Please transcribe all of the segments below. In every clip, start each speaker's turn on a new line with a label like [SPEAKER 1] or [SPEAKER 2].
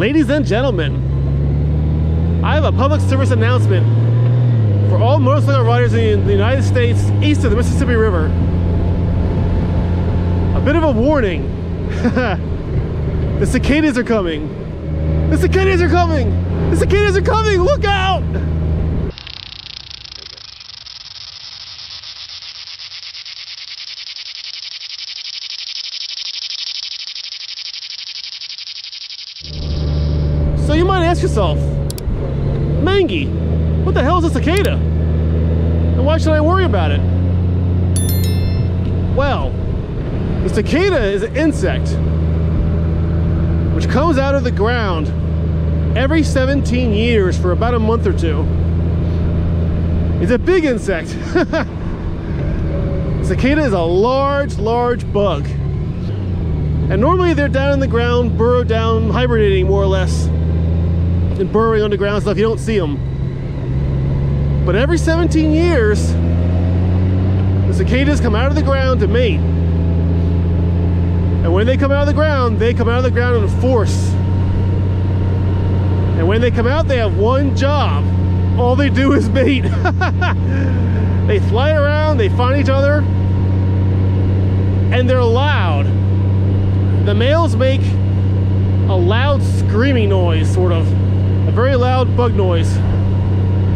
[SPEAKER 1] Ladies and gentlemen, I have a public service announcement for all motorcycle riders in the United States east of the Mississippi River. A bit of a warning. The cicadas are coming. The cicadas are coming. The cicadas are coming. Look out! So you might ask yourself, Mengy, what the hell is a cicada? And why should I worry about it? Well, the cicada is an insect which comes out of the ground every 17 years for about a month or two. It's a big insect. Cicada is a large bug. And normally they're down in the ground, burrowed down, hibernating more or less, and burrowing underground stuff. You don't see them. But every 17 years, the cicadas come out of the ground to mate. And when they come out of the ground, they come out of the ground in force. And when they come out, they have one job. All they do is mate. They fly around, they find each other, and they're loud. The males make a loud screaming noise, sort of. A very loud bug noise.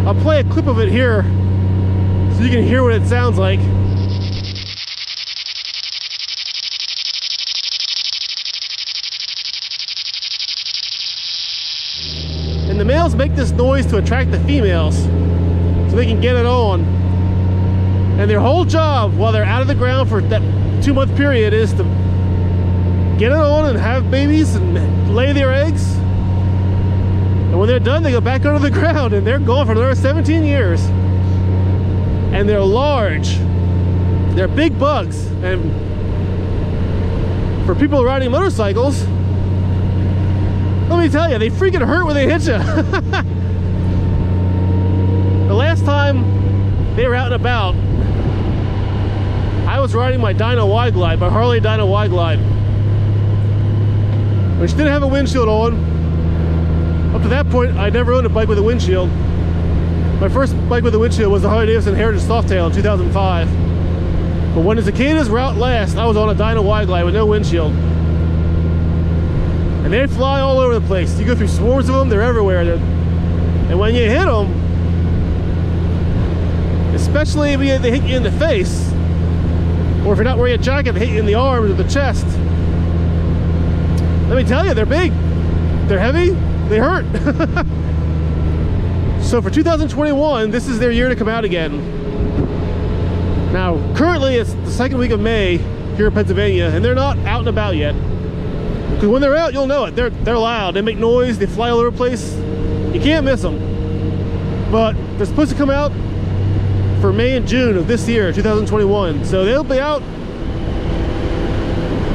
[SPEAKER 1] I'll play a clip of it here so you can hear what it sounds like. And the males make this noise to attract the females so they can get it on. And their whole job while they're out of the ground for that 2-month period is to get it on and have babies and lay their eggs. And when they're done, they go back under the ground, and they're gone for another 17 years. And they're large. They're big bugs. And for people riding motorcycles, let me tell you, they freaking hurt when they hit you. The last time they were out and about, I was riding my Dyna Y-Glide, my Harley Dyna Y-Glide, which didn't have a windshield on. Up to that point, I never owned a bike with a windshield. My first bike with a windshield was the Harley Davidson Heritage Softail in 2005. But when the cicadas were out last, I was on a Dyna Y-Glide with no windshield. And they fly all over the place. You go through swarms of them, they're everywhere. And when you hit them, especially if they hit you in the face, or if you're not wearing a jacket, they hit you in the arms or the chest. Let me tell you, they're big, they're heavy, they hurt. So for 2021, this is their year to come out again. Now, currently it's the second week of May here in Pennsylvania, and they're not out and about yet. Because when they're out, you'll know it. They're loud, they make noise, they fly all over the place. You can't miss them. But they're supposed to come out for May and June of this year, 2021. So they'll be out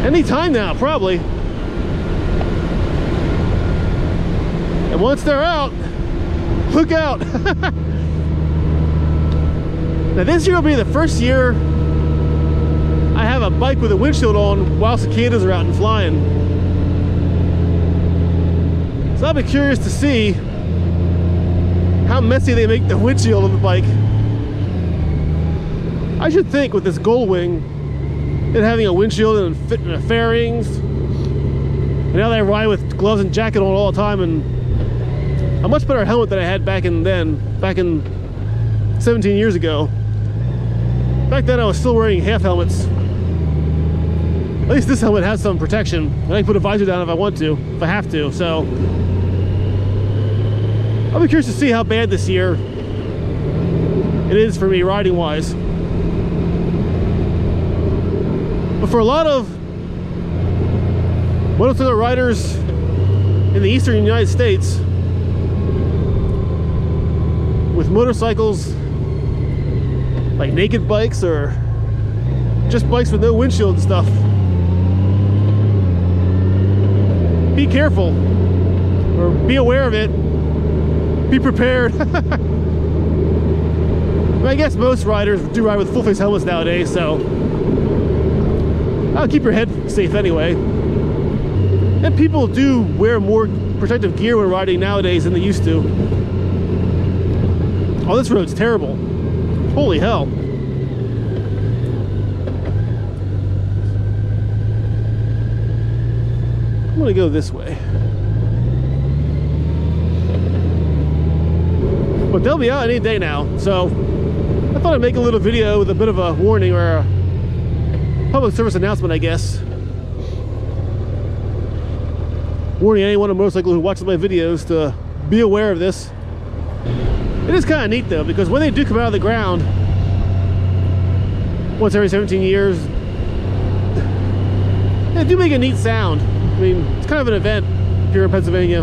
[SPEAKER 1] anytime now, probably. And once they're out, look out. Now this year will be the first year I have a bike with a windshield on while cicadas are out and flying. So I'll be curious to see how messy they make the windshield of the bike. I should think with this Goldwing, it having a windshield and fitting the fairings, and now they ride with gloves and jacket on all the time, and a much better helmet than I had back in 17 years ago. Back then I was still wearing half helmets. At least this helmet has some protection, and I can put a visor down if I want to, if I have to. So I'll be curious to see how bad this year it is for me riding wise. But for a lot of motorcycle riders in the eastern United States, with motorcycles like naked bikes or just bikes with no windshield and stuff, be careful or be aware of it. Be prepared. I guess most riders do ride with full face helmets nowadays, so I'll keep your head safe anyway. And people do wear more protective gear when riding nowadays than they used to. Oh, this road's terrible. Holy hell. I'm gonna go this way. But they'll be out any day now, so I thought I'd make a little video with a bit of a warning or a public service announcement, I guess. Warning anyone on a motorcycle who watches my videos to be aware of this. It is kind of neat though, because when they do come out of the ground once every 17 years, they do make a neat sound. I mean, it's kind of an event here in Pennsylvania.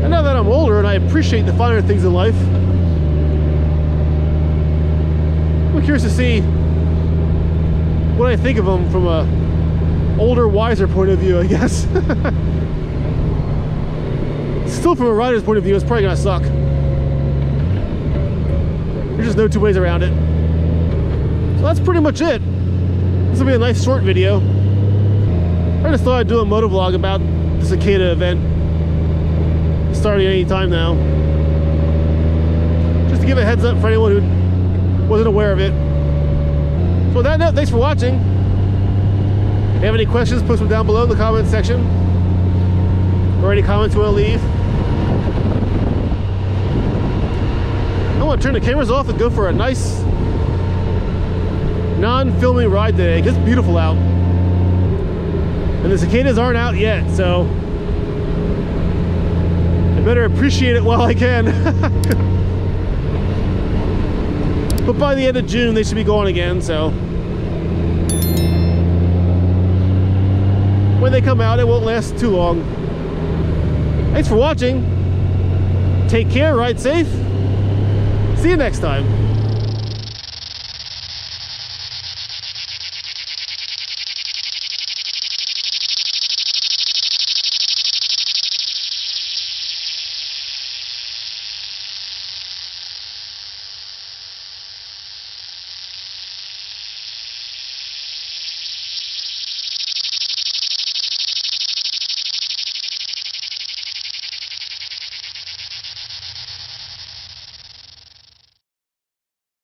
[SPEAKER 1] And now that I'm older and I appreciate the finer things in life, I'm curious to see what I think of them from a older, wiser point of view, I guess. Still, from a rider's point of view, it's probably gonna suck. There's just no two ways around it. So that's pretty much it. This will be a nice short video. I just thought I'd do a motovlog about the Cicada event, starting any time now. Just to give a heads up for anyone who wasn't aware of it. So with that note, thanks for watching. If you have any questions, post them down below in the comment section. Or any comments you want to leave. I want to turn the cameras off and go for a nice non-filming ride today. It's beautiful out. And the cicadas aren't out yet, so I better appreciate it while I can. But by the end of June, they should be going again, so when they come out, it won't last too long. Thanks for watching. Take care, ride safe. See you next time.